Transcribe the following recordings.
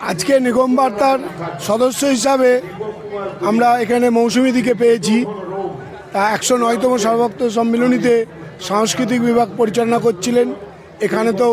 আজকে নিগম বার্তার সদস্য হিসাবে আমরা এখানে মৌসুমীদিকে পেয়েছি। 109তম সার্বভৌম সম্মেলনীতে সাংস্কৃতিক বিভাগ পরিচালনা করছিলেন, এখানে তো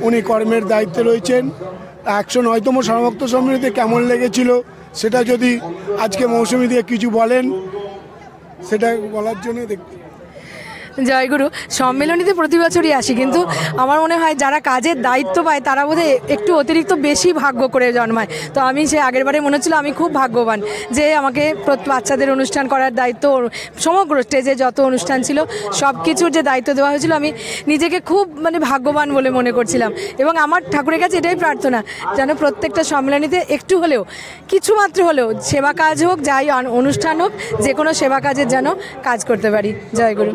উনি কর্মের দায়িত্বে রয়েছেন। 109তম সার্বভৌম সম্মেলনীতে কেমন লেগেছিল সেটা যদি আজকে মৌসুমীদি কিছু বলেন, সেটা বলার জন্য দেখতে। জয়গুরু, সম্মেলনীতে প্রতি বছরই আসি, কিন্তু আমার মনে হয় যারা কাজের দায়িত্ব পায় তারা বোধহয় একটু অতিরিক্ত বেশি ভাগ্য করে জন্মায়। তো আমি সে আগের বারে মনে হচ্ছিল আমি খুব ভাগ্যবান যে আমাকে বাচ্চাদের অনুষ্ঠান করার দায়িত্ব, সমগ্র স্টেজে যত অনুষ্ঠান ছিল সব কিছুর যে দায়িত্ব দেওয়া হয়েছিল, আমি নিজেকে খুব ভাগ্যবান বলে মনে করছিলাম। এবং আমার ঠাকুরের কাছে এটাই প্রার্থনা যেন প্রত্যেকটা সম্মেলনীতে একটু হলেও, কিছুমাত্র হলেও সেবা কাজ হোক, যাই অনুষ্ঠান হোক, যে কোনো সেবা কাজের যেন কাজ করতে পারি। জয়গুরু।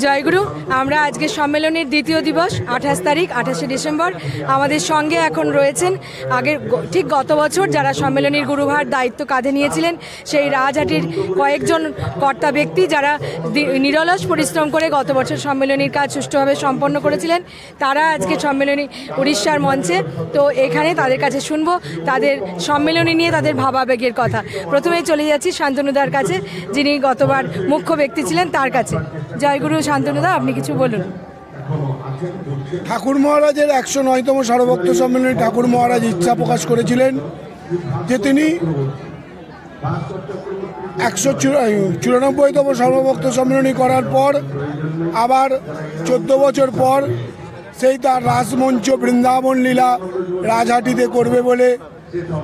জয়গুরু, আমরা আজকে সম্মেলনের দ্বিতীয় দিবস 28 তারিখ 28শে ডিসেম্বর। আমাদের সঙ্গে এখন রয়েছেন আগের ঠিক গত বছর যারা সম্মেলনের গুরুভার দায়িত্ব কাঁধে নিয়েছিলেন সেই রাজহাটির কয়েকজন কর্তা ব্যক্তি যারা নিরলস পরিশ্রম করে গত বছর সম্মেলনীর কাজ সুষ্ঠুভাবে সম্পন্ন করেছিলেন। তারা আজকে সম্মেলনী উড়িষ্যার মঞ্চে, তো এখানে তাদের কাছে শুনবো তাদের সম্মেলনী নিয়ে তাদের ভাবাবেগের কথা। প্রথমেই চলে যাচ্ছি শান্তনুদার কাছে, যিনি গতবার মুখ্য ব্যক্তি ছিলেন, তার কাছে। জয়গুরু। শান্তনুদা, আপনি কিছু বলুন। ঠাকুর মহারাজের 109তম সার্বভৌম সম্মেলনে ঠাকুর মহারাজ ইচ্ছা প্রকাশ করেছিলেন যে তিনি 194তম সার্বভৌম সম্মেলনী করার পর আবার 14 বছর পর সেই তার রাসমঞ্চ বৃন্দাবন লীলা রাজহাটিতে করবে বলে,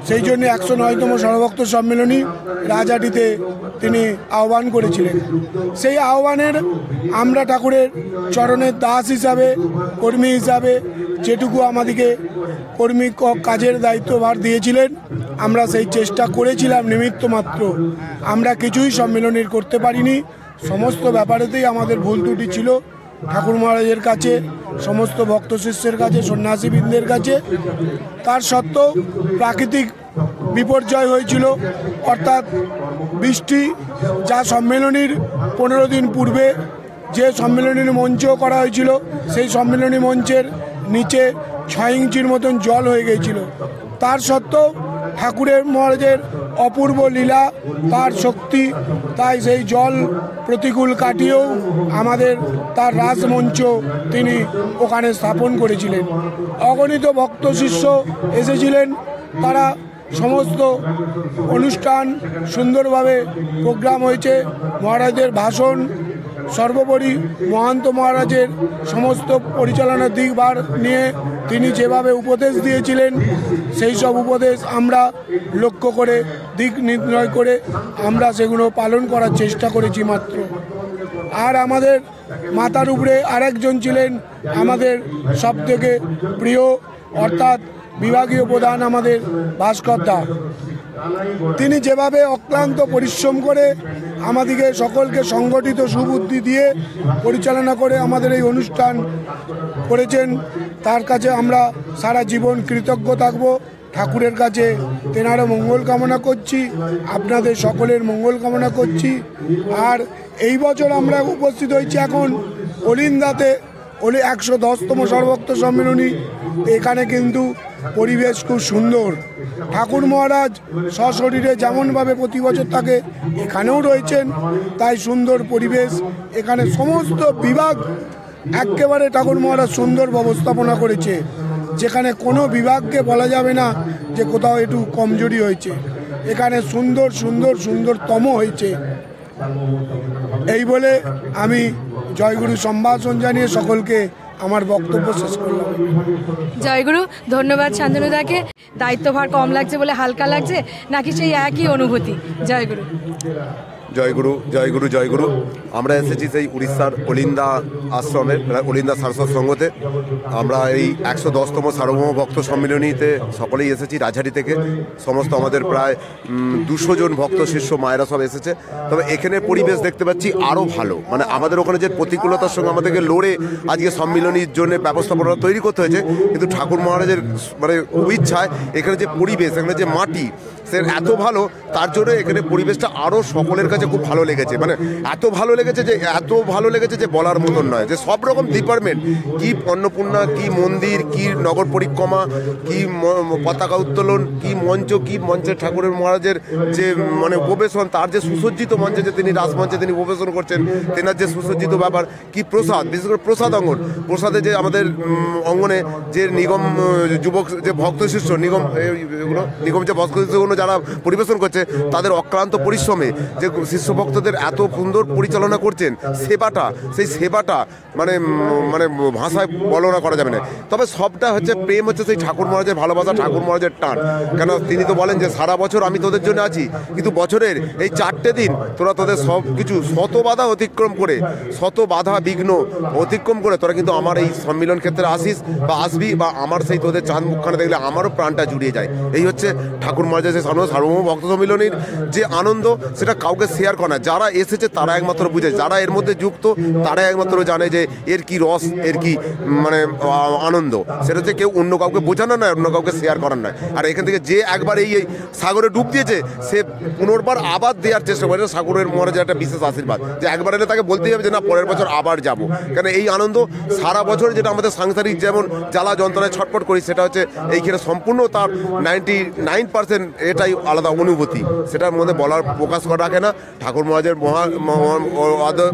সেই জন্য 109তম সার্বভৌম সম্মেলনী রাজহাটিতে তিনি আহ্বান করেছিলেন। সেই আহ্বানের আমরা ঠাকুরের চরণের দাস হিসাবে, কর্মী হিসাবে যেটুকু আমাদেরকে কর্মী কাজের দায়িত্বভার দিয়েছিলেন, আমরা সেই চেষ্টা করেছিলাম নিমিত্ত মাত্র। আমরা কিছুই সম্মেলনের করতে পারিনি, সমস্ত ব্যাপারেতেই আমাদের ভুল ত্রুটি ছিল। ঠাকুর মহারাজের কাছে, সমস্ত ভক্ত শিষ্যের কাছে, সন্ন্যাসীবৃন্দের কাছে। তার সত্ত্বেও প্রাকৃতিক বিপর্যয় হয়েছিল, অর্থাৎ বৃষ্টি, যা সম্মেলনীর 15 দিন পূর্বে যে সম্মেলনীর মঞ্চ করা হয়েছিল সেই সম্মেলনী মঞ্চের নিচে 6 ইঞ্চির মতন জল হয়ে গিয়েছিল। তার সত্ত্বেও ঠাকুরের মহারাজের অপূর্ব লীলা, তার শক্তি, তাই সেই জল প্রতিকূল কাটিয়েও আমাদের তার রাজমঞ্চ তিনি ওখানে স্থাপন করেছিলেন। অগণিত ভক্ত শিষ্য এসেছিলেন, তারা সমস্ত অনুষ্ঠান সুন্দরভাবে প্রোগ্রাম হয়েছে। মহারাজের ভাষণ, সর্বোপরি মহান্ত মহারাজের সমস্ত পরিচালনার দিকভার নিয়ে তিনি যেভাবে উপদেশ দিয়েছিলেন, সেই সব উপদেশ আমরা লক্ষ্য করে, দিক নির্ণয় করে আমরা সেগুলো পালন করার চেষ্টা করেছি মাত্র। আর আমাদের মাথার উপরে আরেকজন ছিলেন আমাদের সবথেকে প্রিয়, অর্থাৎ বিভাগীয় প্রধান আমাদের ভাস্করদা। তিনি যেভাবে অক্লান্ত পরিশ্রম করে আমাদেরকে সকলকে সংগঠিত সুবুদ্ধি দিয়ে পরিচালনা করে আমাদের এই অনুষ্ঠান করেছেন, তার কাছে আমরা সারা জীবন কৃতজ্ঞ থাকব। ঠাকুরের কাছে তেনারও মঙ্গল কামনা করছি, আপনাদের সকলের মঙ্গল কামনা করছি। আর এই বছর আমরা উপস্থিত হয়েছি এখন অলিন্দাতে, 110তম সার্বভৌম সম্মেলনী। এখানে কিন্তু পরিবেশ খুব সুন্দর। ঠাকুর মহারাজ সশরীরে যেমনভাবে প্রতি বছর থাকে এখানেও রয়েছেন, তাই সুন্দর পরিবেশ। এখানে সমস্ত বিভাগ একেবারে ঠাকুর মহারাজ সুন্দর ব্যবস্থাপনা করেছে, যেখানে কোনো বিভাগকে বলা যাবে না যে কোথাও একটু কমজোরি হয়েছে। এখানে সুন্দর সুন্দর সুন্দরতম হয়েছে। এই বলে আমি জয়গুরু সম্ভাষণ জানিয়ে সকলকে আমার বক্তব্য শেষ করলাম। জয়গুরু। ধন্যবাদ শান্তনুদাকে। দায়িত্বভার কম লাগছে বলে হালকা লাগছে, নাকি সেই একই অনুভূতি? জয়গুরু। জয়গুরু, জয়গুরু, জয়গুরু। আমরা এসেছি সেই উড়িষ্যার অলিন্দা আশ্রমের, অলিন্দা সারস্বত সংঘতে। আমরা এই 110তম সার্বভৌম ভক্ত সম্মিলনীতে সকলেই এসেছি রাজহাটি থেকে। সমস্ত আমাদের প্রায় 200 জন ভক্ত শিষ্য মায়েরা সব এসেছে। তবে এখানে পরিবেশ দেখতে পাচ্ছি আরও ভালো, মানে আমাদের ওখানে যে প্রতিকূলতার সঙ্গে আমাদেরকে লড়ে আজকে সম্মিলনীর জন্য ব্যবস্থাপনা তৈরি করতে হয়েছে, কিন্তু ঠাকুর মহারাজের ইচ্ছায় এখানে যে পরিবেশ, এখানে যে মাটি, সে এত ভালো, তার জন্য এখানে পরিবেশটা আরও সকলের কাছে কাছে খুব ভালো লেগেছে, মানে এত ভালো লেগেছে যে বলার মতন নয়। যে সব রকম ডিপার্টমেন্ট, কি অন্নপূর্ণা, কি মন্দির, কি নগর পরিক্রমা, কি পতাকা উত্তোলন, কি মঞ্চ, কি মঞ্চের ঠাকুরের মহারাজের যে মানে উপবেশন, তার যে সুসজ্জিত মঞ্চে যে তিনি রাজমঞ্চে তিনি উপবেশন করছেন, তেনার যে সুসজ্জিত ব্যাপার, কি প্রসাদ, বিশেষ করে প্রসাদ অঙ্গন, প্রসাদে যে আমাদের অঙ্গনে যে নিগম যুবক যে ভক্ত শিষ্য নিগম যে ভক্ত শিষ্যগুলো যারা পরিবেশন করছে, তাদের অক্লান্ত পরিশ্রমে যে শিষ্য ভক্তদের এত সুন্দর পরিচালনা করছেন, সেই সেবাটা মানে মানে ভাষায় বর্ণনা করা যাবে না। তবে সবটা হচ্ছে প্রেম, হচ্ছে সেই ঠাকুর মহারাজের ভালোবাসা, ঠাকুর মহারাজের টান। কেন তিনি তো বলেন যে সারা বছর আমি তোদের জন্য আছি, কিন্তু বছরের এই 4টে দিন তোরা তোদের সব কিছু শত বাধা অতিক্রম করে, শত বাধা বিঘ্ন অতিক্রম করে তোরা কিন্তু আমার এই সম্মিলন ক্ষেত্রে আসিস বা আসবি, বা আমার সেই তোদের চাঁদ মুখখানে দেখলে আমারও প্রাণটা জুড়িয়ে যায়। এই হচ্ছে ঠাকুর মহারাজের সেই সার্বভৌম ভক্ত সম্মিলনীর যে আনন্দ, সেটা কাউকে শেয়ার করে না। যারা এসেছে তারা একমাত্র বুঝে, যারা এর মধ্যে যুক্ত তারা একমাত্র জানে যে এর কি রস, এর কি মানে আনন্দ। সেটা হচ্ছে কেউ অন্য কাউকে বোঝানো নয়, অন্য কাউকে শেয়ার করার নয়। আর এখান থেকে যে একবার এই সাগরে ডুব দিয়েছে, সে পুনর্বার আবার দেওয়ার চেষ্টা করে। সাগরের মহারাজের একটা বিশেষ আশীর্বাদ যে একবার এলে তাকে বলতেই হবে যে না, পরের বছর আবার যাব। কেন এই আনন্দ সারা বছর যেটা আমাদের সাংসারিক যেমন জ্বালা যন্ত্রণায় ছটফট করি, সেটা হচ্ছে এইখানে সম্পূর্ণ তার 99% এটাই আলাদা অনুভূতি। সেটার মধ্যে বলার প্রকাশ করা রাখে না। ঠাকুর মহারাজের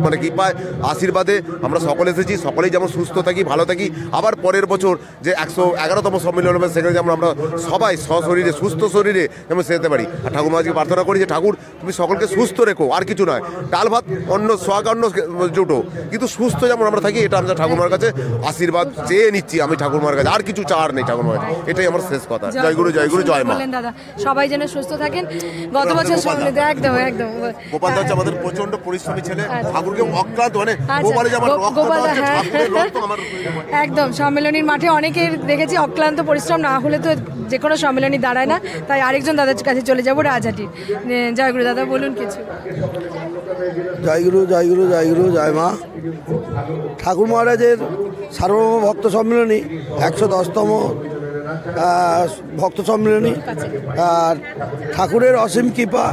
মানে কৃপায় আশীর্বাদে আমরা সকলে এসেছি, সকলেই যেমন সুস্থ থাকি, ভালো থাকি। আবার পরের বছর যে 111তম সম্মেলন হবে, সেখানে যেমন আমরা সবাই সশরীরে সুস্থ শরীরে যেমন সেতে পারি। আর ঠাকুর মহারাজকে প্রার্থনা করি যে ঠাকুর তুমি সকলকে সুস্থ রেখো, আর কিছু নয়, ডাল ভাত অন্য সোয়াগ অন্য জুটো, কিন্তু সুস্থ যেমন আমরা থাকি, এটা আমরা ঠাকুর মার কাছে আশীর্বাদ চেয়ে নিচ্ছি। আমি ঠাকুর মার কাছে আর কিছু চাওয়ার নেই, ঠাকুর মার এটাই আমার শেষ কথা। জয় গুরু, জয় গুরু, জয় মা। দাদা সবাই যেন সুস্থ থাকেন। গত বছর একদম একদম গোপাল দা হচ্ছে আমাদের প্রচন্ড পরিশ্রমী ছেলে, ঠাকুরকে অক্লান্ত মানে গোপালে যে আমার একদম সম্মেলনীর মাঠে অনেকের দেখেছি অক্লান্ত পরিশ্রম না হলে তো যে কোনো সম্মেলনী দাঁড়ায় না। তাই আরেকজন দাদার কাছে চলে যাবো, রাজহাটির। জয় গুরু দাদা, বলুন কিছু। জয় গুরু, জয় গুরু, জয় গুরু, জয় মা। ঠাকুর মহারাজের সার্বভৌম ভক্ত সম্মেলনী 110তম ভক্ত সম্মেলনী। আর ঠাকুরের অসীম কৃপা,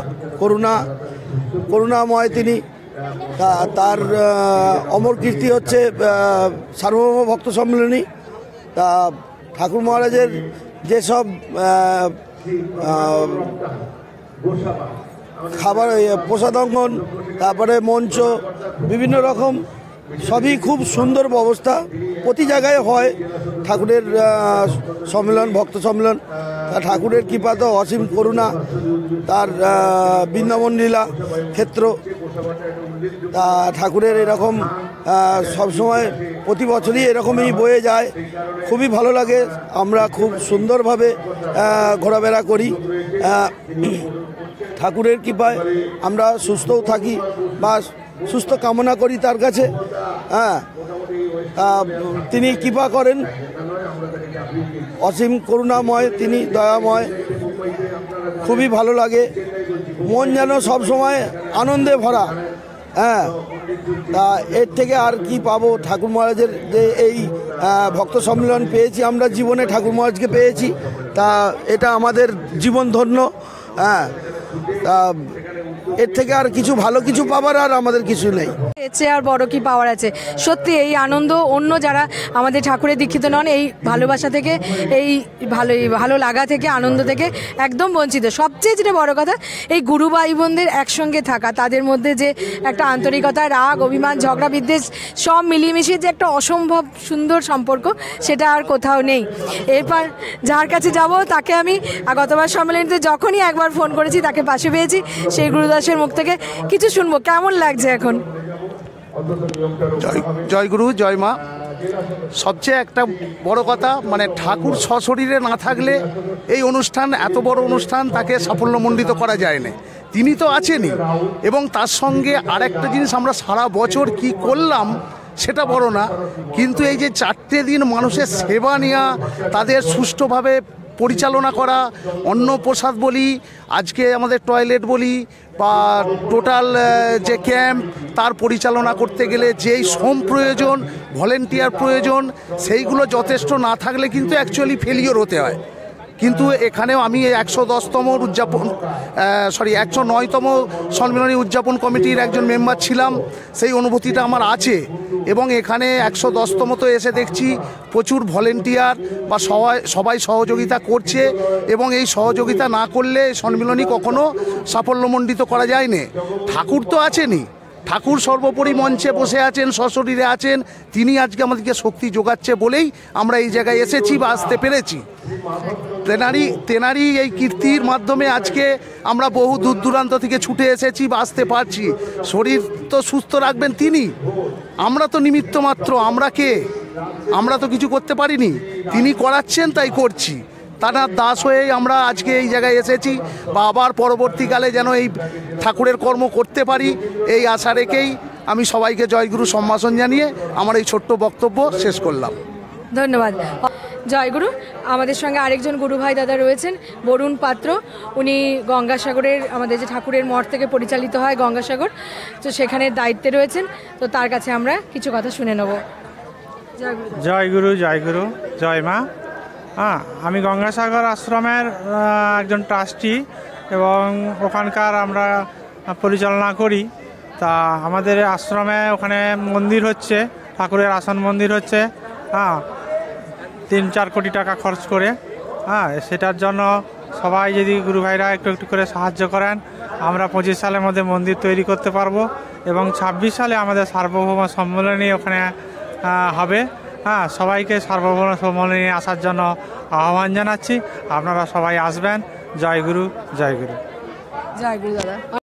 করুণাময় তিনি। তার অমর কীর্তি হচ্ছে সার্বভৌম ভক্ত সম্মেলনী। তা ঠাকুর মহারাজের যেসব খাবার, প্রসাদাঙ্গন, তারপরে মঞ্চ, বিভিন্ন রকম সবই খুব সুন্দর ব্যবস্থা। প্রতি জায়গায় হয় ঠাকুরের সম্মেলন, ভক্ত সম্মেলন। ঠাকুরের কৃপা তো অসীম করুণা, তার বৃন্দাবন লীলা ক্ষেত্র। তা ঠাকুরের এরকম সবসময় প্রতি বছরই এরকমই বয়ে যায়, খুবই ভালো লাগে। আমরা খুব সুন্দরভাবে ঘোরাফেরা করি। ঠাকুরের কৃপায় আমরা সুস্থও থাকি বা সুস্থ কামনা করি তার কাছে। তিনি কৃপা করেন, অসীম করুণাময়, তিনি দয়াময়। খুবই ভালো লাগে, মন যেন সবসময় আনন্দে ভরা। তা এর থেকে আর কি পাবো? ঠাকুর মহারাজের যে এই ভক্ত সম্মেলন পেয়েছি আমরা, জীবনে ঠাকুর মহারাজকে পেয়েছি, তা এটা আমাদের জীবন ধন্য। তা এর থেকে আর কিছু ভালো কিছু পাবার আর আমাদের কিছু নেই। এর চেয়ে আর বড় কি পাওয়ার আছে? সত্যি এই আনন্দ অন্য যারা আমাদের ঠাকুরের দীক্ষিত নন, এই ভালোবাসা থেকে, এই ভালো লাগা থেকে, আনন্দ থেকে একদম বঞ্চিত। সবচেয়ে যেটা বড় কথা, এই গুরু ভাই বোনদের একসঙ্গে থাকা, তাদের মধ্যে যে একটা আন্তরিকতা, রাগ, অভিমান, ঝগড়া, বিদ্বেষ সব মিলিয়ে মিশিয়ে যে একটা অসম্ভব সুন্দর সম্পর্ক, সেটা আর কোথাও নেই। এরপর যার কাছে যাব তাকে আমি গতবার সম্মেলনীতে যখনই একবার ফোন করেছি তাকে পাশে পেয়েছি। সেই গুরুদাসের মুখ থেকে কিছু শুনবো, কেমন লাগছে এখন? জয় গুরু, জয় মা। সবচেয়ে একটা বড় কথা, মানে ঠাকুর সশরীরে না থাকলে এই অনুষ্ঠান, এত বড় অনুষ্ঠান, তাকে সাফল্যমণ্ডিত করা যায় না। তিনি তো আছেনই, এবং তার সঙ্গে আর একটা জিনিস, আমরা সারা বছর কি করলাম সেটা বড় না, কিন্তু এই যে 4টে দিন মানুষের সেবা নেওয়া, তাদের সুষ্ঠুভাবে পরিচালনা করা, অন্ন প্রসাদ বলি, আজকে আমাদের টয়লেট বলি, বা টোটাল যে ক্যাম্প, তার পরিচালনা করতে গেলে যেই শ্রম প্রয়োজন, ভলেন্টিয়ার প্রয়োজন, সেইগুলো যথেষ্ট না থাকলে কিন্তু অ্যাকচুয়ালি ফেলিওর হতে হয়। কিন্তু এখানেও আমি 110তম উদযাপন 109তম সম্মেলনী উদযাপন কমিটির একজন মেম্বার ছিলাম, সেই অনুভূতিটা আমার আছে। এবং এখানে 110তম তো এসে দেখছি প্রচুর ভলেন্টিয়ার বা সবাই সহযোগিতা করছে, এবং এই সহযোগিতা না করলে সম্মেলনী কখনো সাফল্যমণ্ডিত করা যায় না। ঠাকুর তো আছেনই, ঠাকুর সর্বোপরি মঞ্চে বসে আছেন, সশরীরে আছেন, তিনি আজকে আমাদেরকে শক্তি যোগাচ্ছে বলেই আমরা এই জায়গায় এসেছি বা আসতে পেরেছি। তেনারি এই কীর্তির মাধ্যমে আজকে আমরা বহু দূর দূরান্ত থেকে ছুটে এসেছি বা আসতে পারছি। শরীর তো সুস্থ রাখবেন তিনি, আমরা তো নিমিত্ত মাত্র। আমরা কে? আমরা তো কিছু করতে পারিনি, তিনি করাচ্ছেন তাই করছি। তার দাস হয়েই আমরা আজকে এই জায়গায় এসেছি, বা আবার পরবর্তীকালে যেন এই ঠাকুরের কর্ম করতে পারি এই আশা রেখেই আমি সবাইকে জয়গুরু সম্ভাষণ জানিয়ে আমার এই ছোট্ট বক্তব্য শেষ করলাম। ধন্যবাদ। জয়গুরু। আমাদের সঙ্গে আরেকজন গুরু ভাই দাদা রয়েছেন, বরুণ পাত্র। উনি গঙ্গাসাগরের, আমাদের যে ঠাকুরের মঠ থেকে পরিচালিত হয় গঙ্গাসাগর, তো সেখানে দায়িত্বে রয়েছেন। তো তার কাছে আমরা কিছু কথা শুনে নেব। জয়গুরু, জয়গুরু, জয় মা। আমি গঙ্গাসাগর আশ্রমের একজন ট্রাস্টি এবং ওখানকার আমরা পরিচালনা করি। তা আমাদের আশ্রমে ওখানে মন্দির হচ্ছে, ঠাকুরের আসন মন্দির হচ্ছে 3-4 কোটি টাকা খরচ করে। সেটার জন্য সবাই যদি গুরু ভাইরা একটু একটু করে সাহায্য করেন, আমরা 25 সালের মধ্যে মন্দির তৈরি করতে পারবো, এবং 26 সালে আমাদের সার্বভৌম সম্মেলনী ওখানে হবে। সবাইকে সার্বভৌম সম্মেলনে আসার জন্য আহ্বান জানাচ্ছি। আপনারা সবাই আসবেন। জয় গুরু, জয় গুরু। জয় গুরু দাদা।